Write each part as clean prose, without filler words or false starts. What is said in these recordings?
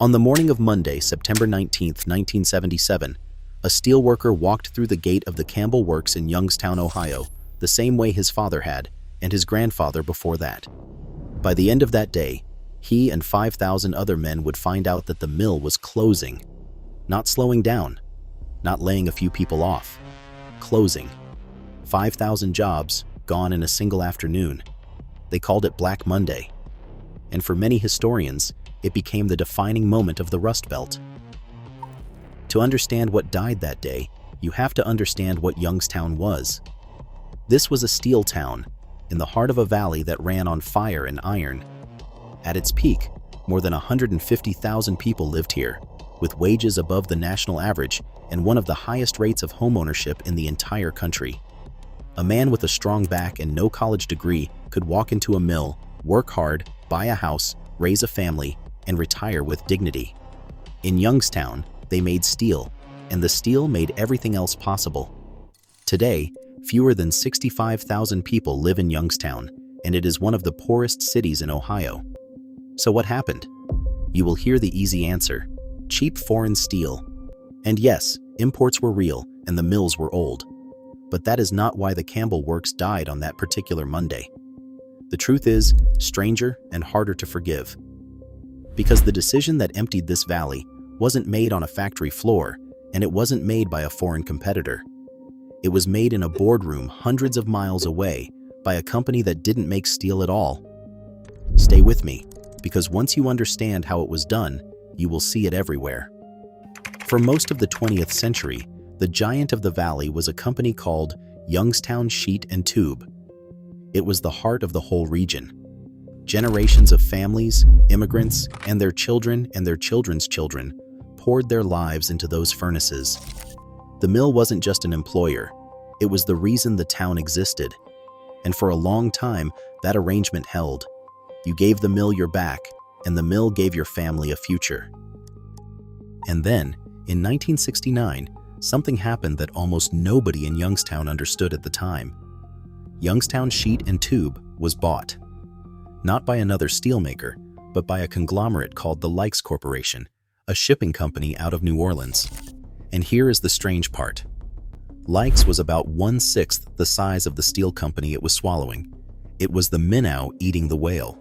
On the morning of Monday, September 19, 1977, a steelworker walked through the gate of the Campbell Works in Youngstown, Ohio, the same way his father had, and his grandfather before that. By the end of that day, he and 5,000 other men would find out that the mill was closing. Not slowing down, not laying a few people off. Closing. 5,000 jobs gone in a single afternoon. They called it Black Monday. And for many historians, it became the defining moment of the Rust Belt. To understand what died that day, you have to understand what Youngstown was. This was a steel town in the heart of a valley that ran on fire and iron. At its peak, more than 150,000 people lived here, with wages above the national average and one of the highest rates of homeownership in the entire country. A man with a strong back and no college degree could walk into a mill, work hard, buy a house, raise a family, and retire with dignity. In Youngstown, they made steel, and the steel made everything else possible. Today, fewer than 65,000 people live in Youngstown, and it is one of the poorest cities in Ohio. So what happened? You will hear the easy answer: cheap foreign steel. And yes, imports were real, and the mills were old. But that is not why the Campbell Works died on that particular Monday. The truth is stranger and harder to forgive. Because the decision that emptied this valley wasn't made on a factory floor, and it wasn't made by a foreign competitor. It was made in a boardroom hundreds of miles away by a company that didn't make steel at all. Stay with me, because once you understand how it was done, you will see it everywhere. For most of the 20th century, the giant of the valley was a company called Youngstown Sheet and Tube. It was the heart of the whole region. Generations of families, immigrants, and their children and their children's children poured their lives into those furnaces. The mill wasn't just an employer, it was the reason the town existed. And for a long time, that arrangement held. You gave the mill your back, and the mill gave your family a future. And then, in 1969, something happened that almost nobody in Youngstown understood at the time. Youngstown Sheet and Tube was bought. Not by another steelmaker, but by a conglomerate called the Lykes Corporation, a shipping company out of New Orleans. And here is the strange part. Lykes was about 1/6 the size of the steel company it was swallowing. It was the minnow eating the whale.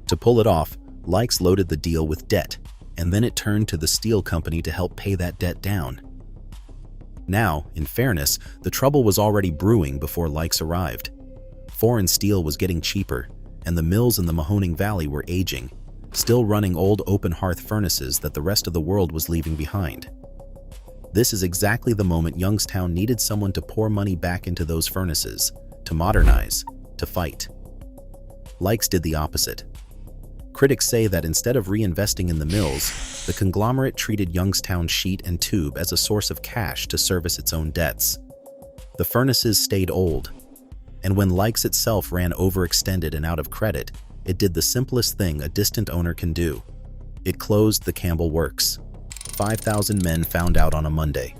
To pull it off, Lykes loaded the deal with debt, and then it turned to the steel company to help pay that debt down. Now, in fairness, the trouble was already brewing before Lykes arrived. Foreign steel was getting cheaper, and the mills in the Mahoning Valley were aging, still running old open hearth furnaces that the rest of the world was leaving behind. This is exactly the moment Youngstown needed someone to pour money back into those furnaces, to modernize, to fight. Lykes did the opposite. Critics say that instead of reinvesting in the mills, the conglomerate treated Youngstown Sheet and Tube as a source of cash to service its own debts. The furnaces stayed old, and when Lykes itself ran overextended and out of credit, it did the simplest thing a distant owner can do. It closed the Campbell Works. 5,000 men found out on a Monday.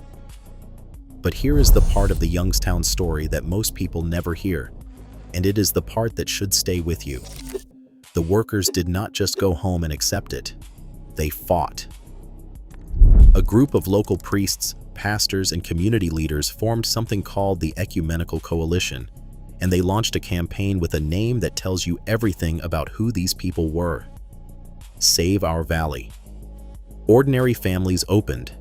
But here is the part of the Youngstown story that most people never hear, and it is the part that should stay with you. The workers did not just go home and accept it. They fought. A group of local priests, pastors, and community leaders formed something called the Ecumenical Coalition, and they launched a campaign with a name that tells you everything about who these people were. Save Our Valley. Ordinary families opened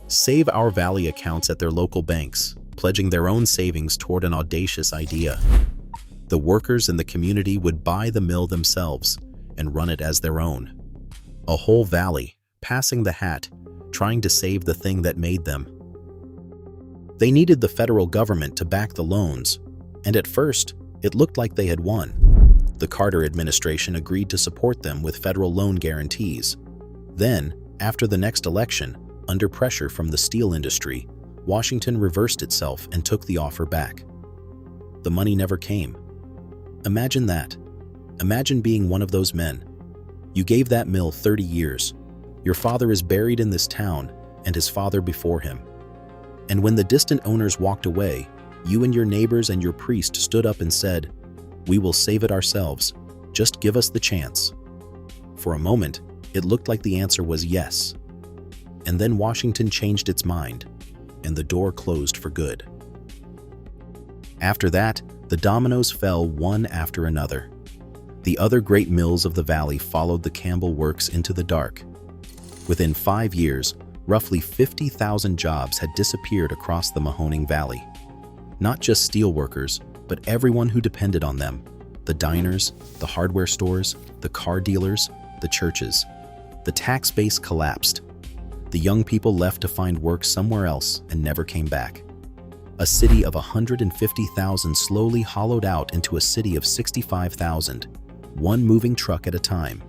Save Our Valley accounts at their local banks, pledging their own savings toward an audacious idea. The workers in the community would buy the mill themselves and run it as their own. A whole valley, passing the hat, trying to save the thing that made them. They needed the federal government to back the loans, and at first, it looked like they had won. The Carter administration agreed to support them with federal loan guarantees. Then, after the next election, under pressure from the steel industry, Washington reversed itself and took the offer back. The money never came. Imagine that. Imagine being one of those men. You gave that mill 30 years. Your father is buried in this town, and his father before him. And when the distant owners walked away, you and your neighbors and your priest stood up and said, "We will save it ourselves. Just give us the chance." For a moment, It looked like the answer was yes. And then Washington changed its mind, and the door closed for good. After that, the dominoes fell one after another. The other great mills of the valley followed the Campbell Works into the dark. Within 5 years, roughly 50,000 jobs had disappeared across the Mahoning Valley. Not just steel workers, but everyone who depended on them: the diners, the hardware stores, the car dealers, the churches. The tax base collapsed. The young people left to find work somewhere else and never came back. A city of 150,000 slowly hollowed out into a city of 65,000, one moving truck at a time.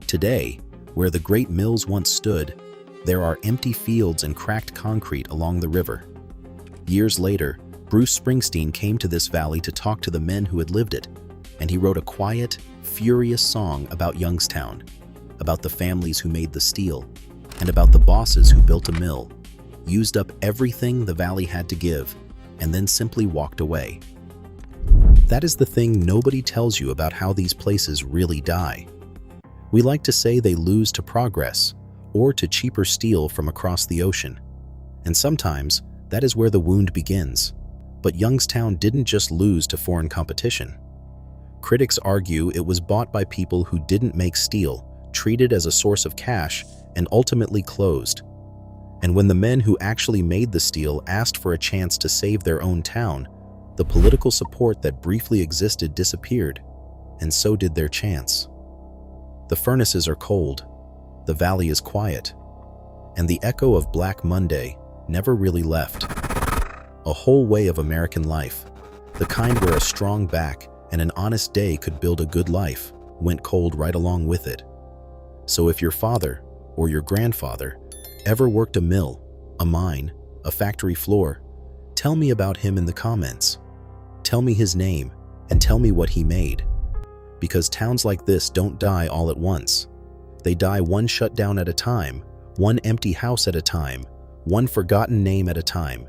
Today, where the great mills once stood, there are empty fields and cracked concrete along the river. Years later, Bruce Springsteen came to this valley to talk to the men who had lived it, and he wrote a quiet, furious song about Youngstown, about the families who made the steel, and about the bosses who built a mill, used up everything the valley had to give, and then simply walked away. That is the thing nobody tells you about how these places really die. We like to say they lose to progress or to cheaper steel from across the ocean. And sometimes that is where the wound begins. But Youngstown didn't just lose to foreign competition. Critics argue it was bought by people who didn't make steel, treated as a source of cash, and ultimately closed. And when the men who actually made the steel asked for a chance to save their own town, the political support that briefly existed disappeared, and so did their chance. The furnaces are cold, the valley is quiet, and the echo of Black Monday never really left. A whole way of American life, the kind where a strong back and an honest day could build a good life, went cold right along with it. So if your father or your grandfather ever worked a mill, a mine, a factory floor, tell me about him in the comments. Tell me his name and tell me what he made. Because towns like this don't die all at once. They die one shutdown at a time, one empty house at a time, one forgotten name at a time.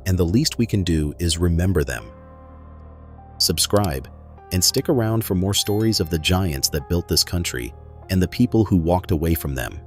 And the least we can do is remember them. Subscribe and stick around for more stories of the giants that built this country and the people who walked away from them.